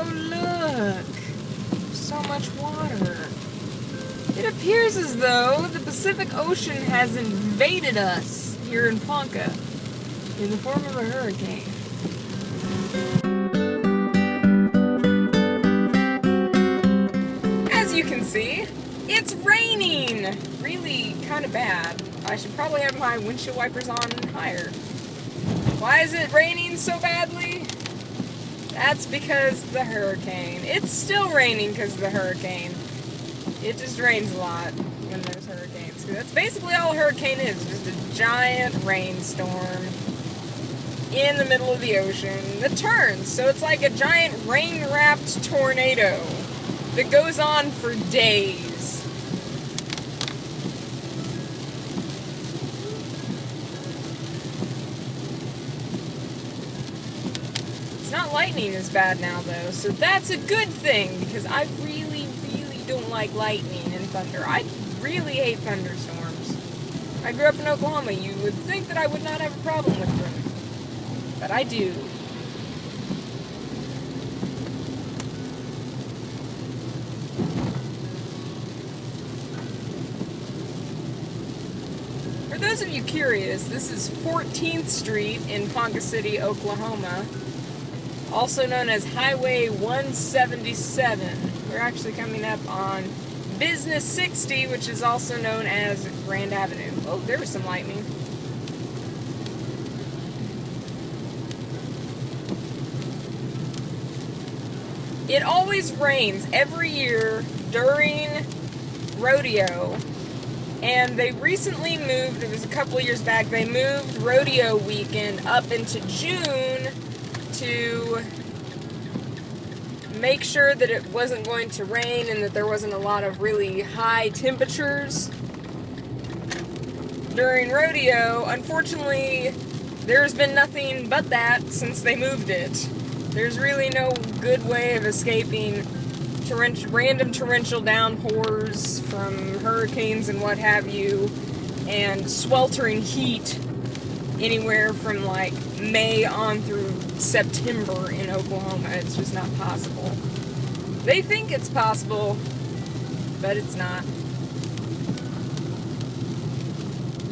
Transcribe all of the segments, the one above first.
Oh, look! So much water. It appears as though the Pacific Ocean has invaded us here in Ponca in the form of a hurricane. As you can see, it's raining! Really kind of bad. I should probably have my windshield wipers on higher. Why is it raining so badly? That's because of the hurricane. It's still raining because of the hurricane. It just rains a lot when there's hurricanes. That's basically all a hurricane is, just a giant rainstorm in the middle of the ocean that turns. So it's like a giant rain-wrapped tornado that goes on for days. It's not lightning as bad now though, so that's a good thing because I really don't like lightning and thunder. I really hate thunderstorms. I grew up in Oklahoma. You would think that I would not have a problem with them, but I do. For those of you curious, this is 14th Street in Ponca City, Oklahoma, also known as Highway 177. We're actually coming up on Business 60, which is also known as Grand Avenue. Oh, there was some lightning. It always rains every year during rodeo, and they recently moved, it was a couple of years back, they moved rodeo weekend up into June to make sure that it wasn't going to rain and that there wasn't a lot of really high temperatures during rodeo. Unfortunately, there's been nothing but that since they moved it. There's really no good way of escaping random torrential downpours from hurricanes and what have you, and sweltering heat anywhere from like May on through September in Oklahoma. It's just not possible. They think it's possible, but it's not.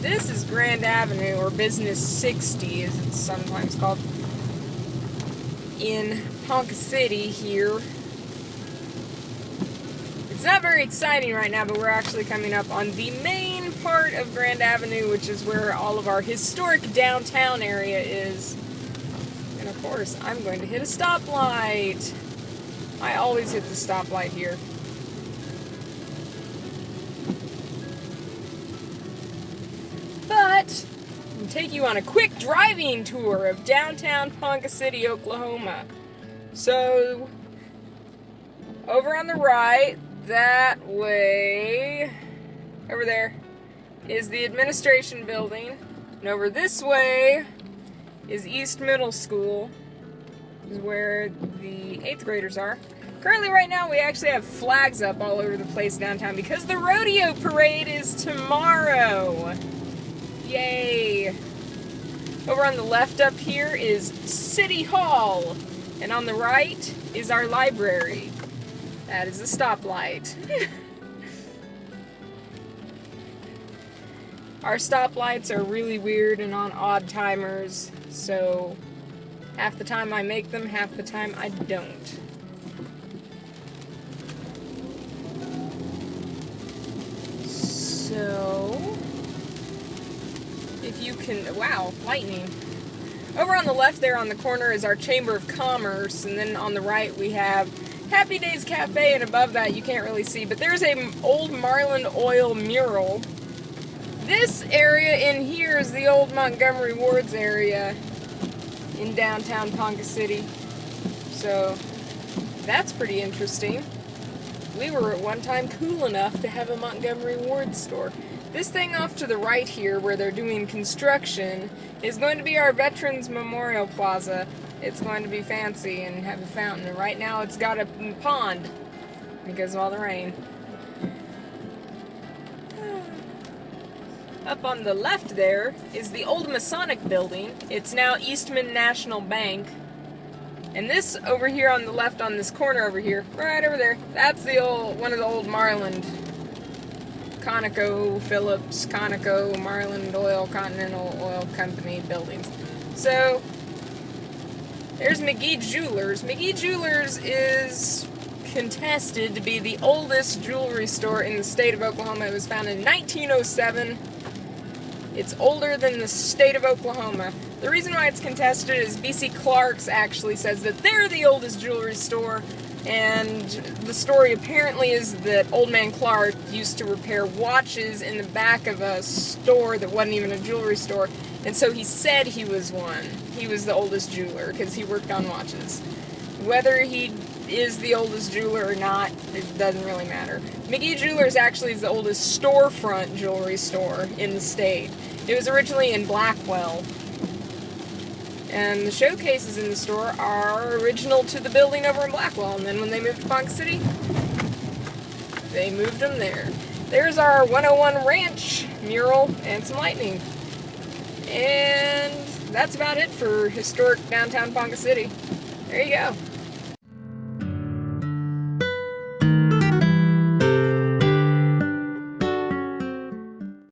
This is Grand Avenue, or Business 60 as it's sometimes called, in Ponca City here. It's not very exciting right now, but we're actually coming up on the main part of Grand Avenue, which is where all of our historic downtown area is. And of course, I'm going to hit a stoplight. I always hit the stoplight here. But I'll take you on a quick driving tour of downtown Ponca City, Oklahoma. So, over on the right, that way, over there, is the administration building. And over this way is East Middle School, is where the 8th graders are. Currently, right now, we actually have flags up all over the place downtown because the rodeo parade is tomorrow. Yay! Over on the left up here is City Hall, and on the right is our library. That is a stoplight. Our stoplights are really weird and on odd timers, so half the time I make them, half the time I don't. So, if you can, wow, lightning. Over on the left there on the corner is our Chamber of Commerce, and then on the right we have Happy Days Cafe, and above that you can't really see, but there's an old Marlin Oil mural. This area in here is the old Montgomery Ward's area in downtown Ponca City. So that's pretty interesting. We were at one time cool enough to have a Montgomery Ward store. This thing off to the right here where they're doing construction is going to be our Veterans Memorial Plaza. It's going to be fancy and have a fountain. And right now it's got a pond because of all the rain. Up on the left there is the old Masonic building. It's now Eastman National Bank. And this over here on the left, on this corner over here, right over there, that's the one of the old Marland, Conoco, Marland Oil, Continental Oil Company buildings. So, there's McGee Jewelers. McGee Jewelers is contested to be the oldest jewelry store in the state of Oklahoma. It was founded in 1907. It's older than the state of Oklahoma. The reason why it's contested is B.C. Clark's actually says that they're the oldest jewelry store, and the story apparently is that Old Man Clark used to repair watches in the back of a store that wasn't even a jewelry store, and so he said he was one. He was the oldest jeweler because he worked on watches. Whether he is the oldest jeweler or not, it doesn't really matter. McGee Jewelers actually is the oldest storefront jewelry store in the state. It was originally in Blackwell. And the showcases in the store are original to the building over in Blackwell. And then when they moved to Ponca City, they moved them there. There's our 101 Ranch mural and some lightning. And that's about it for historic downtown Ponca City. There you go.